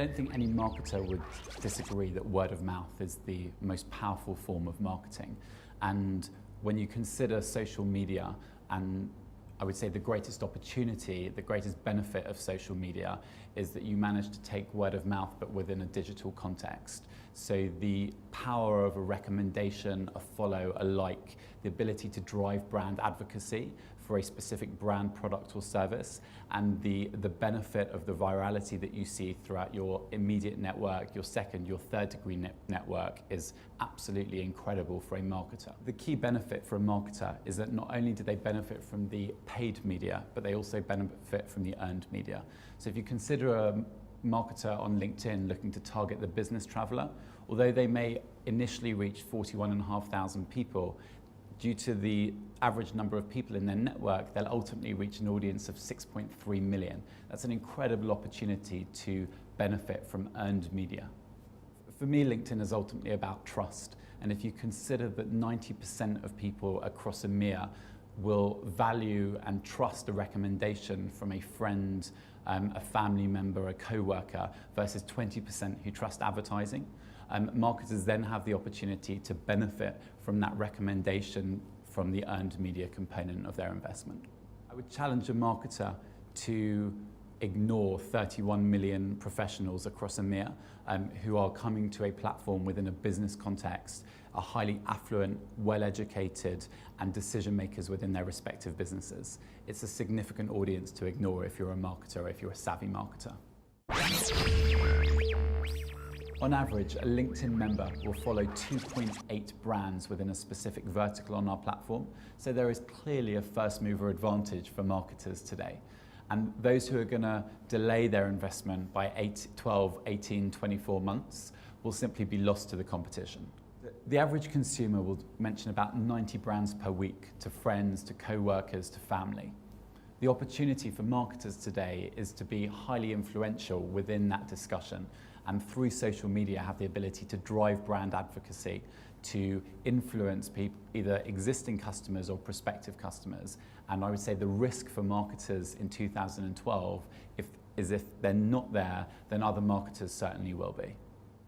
don't think any marketer would disagree that word of mouth is the most powerful form of marketing. And when you consider social media, and I would say the greatest opportunity, the greatest benefit of social media is that you manage to take word of mouth but within a digital context. So the power of a recommendation, a follow, a like, the ability to drive brand advocacy for a specific brand, product or service, and the benefit of the virality that you see throughout your immediate network, your second, your third degree network is absolutely incredible for a marketer. The key benefit for a marketer is that not only do they benefit from the paid media, but they also benefit from the earned media. So if you consider a marketer on LinkedIn looking to target the business traveler, although they may initially reach 41,500 people, due to the average number of people in their network, they'll ultimately reach an audience of 6.3 million. That's an incredible opportunity to benefit from earned media. For me, LinkedIn is ultimately about trust. And if you consider that 90% of people across EMEA will value and trust a recommendation from a friend, a family member, a co-worker, versus 20% who trust advertising, marketers then have the opportunity to benefit from that recommendation from the earned media component of their investment. I would challenge a marketer to ignore 31 million professionals across EMEA who are coming to a platform within a business context, are highly affluent, well-educated, and decision makers within their respective businesses. It's a significant audience to ignore if you're a marketer, if you're a savvy marketer. On average, a LinkedIn member will follow 2.8 brands within a specific vertical on our platform, so there is clearly a first mover advantage for marketers today. And those who are going to delay their investment by 8, 12, 18, 24 months will simply be lost to the competition. The average consumer will mention about 90 brands per week to friends, to co-workers, to family. The opportunity for marketers today is to be highly influential within that discussion, and through social media have the ability to drive brand advocacy, to influence people, either existing customers or prospective customers. And I would say the risk for marketers in 2012 is if they're not there, then other marketers certainly will be.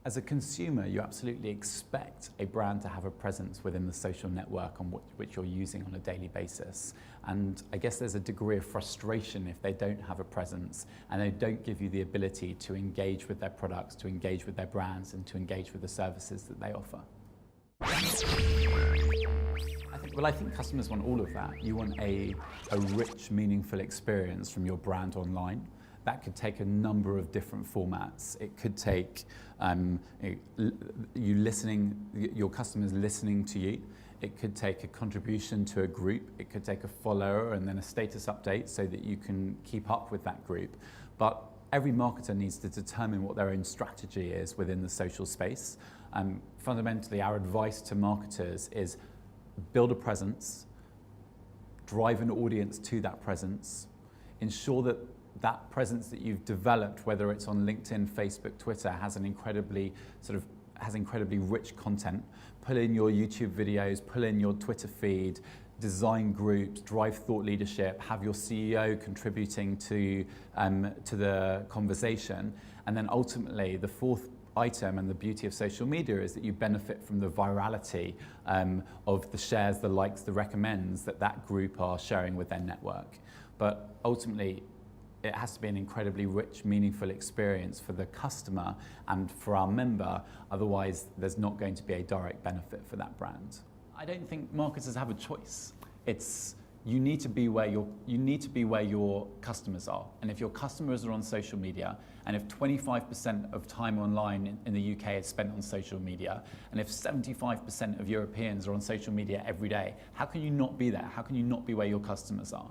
As a consumer, you absolutely expect a brand to have a presence within the social network on which you're using on a daily basis. And I guess there's a degree of frustration if they don't have a presence and they don't give you the ability to engage with their products, to engage with their brands, and to engage with the services that they offer. I think customers want all of that. You want a rich, meaningful experience from your brand online. That could take a number of different formats. It could take your customers listening to you. It could take a contribution to a group. It could take a follower and then a status update so that you can keep up with that group. But every marketer needs to determine what their own strategy is within the social space. Fundamentally, our advice to marketers is build a presence, drive an audience to that presence, ensure that that presence that you've developed, whether it's on LinkedIn, Facebook, Twitter, has incredibly rich content. Pull in your YouTube videos, pull in your Twitter feed, design groups, drive thought leadership, have your CEO contributing to the conversation. And then ultimately, the fourth item and the beauty of social media is that you benefit from the virality of the shares, the likes, the recommends that group are sharing with their network. But ultimately, it has to be an incredibly rich, meaningful experience for the customer and for our member. Otherwise, there's not going to be a direct benefit for that brand. I don't think marketers have a choice. You need to be where your customers are. And if your customers are on social media, and if 25% of time online in the UK is spent on social media, and if 75% of Europeans are on social media every day, how can you not be there? How can you not be where your customers are?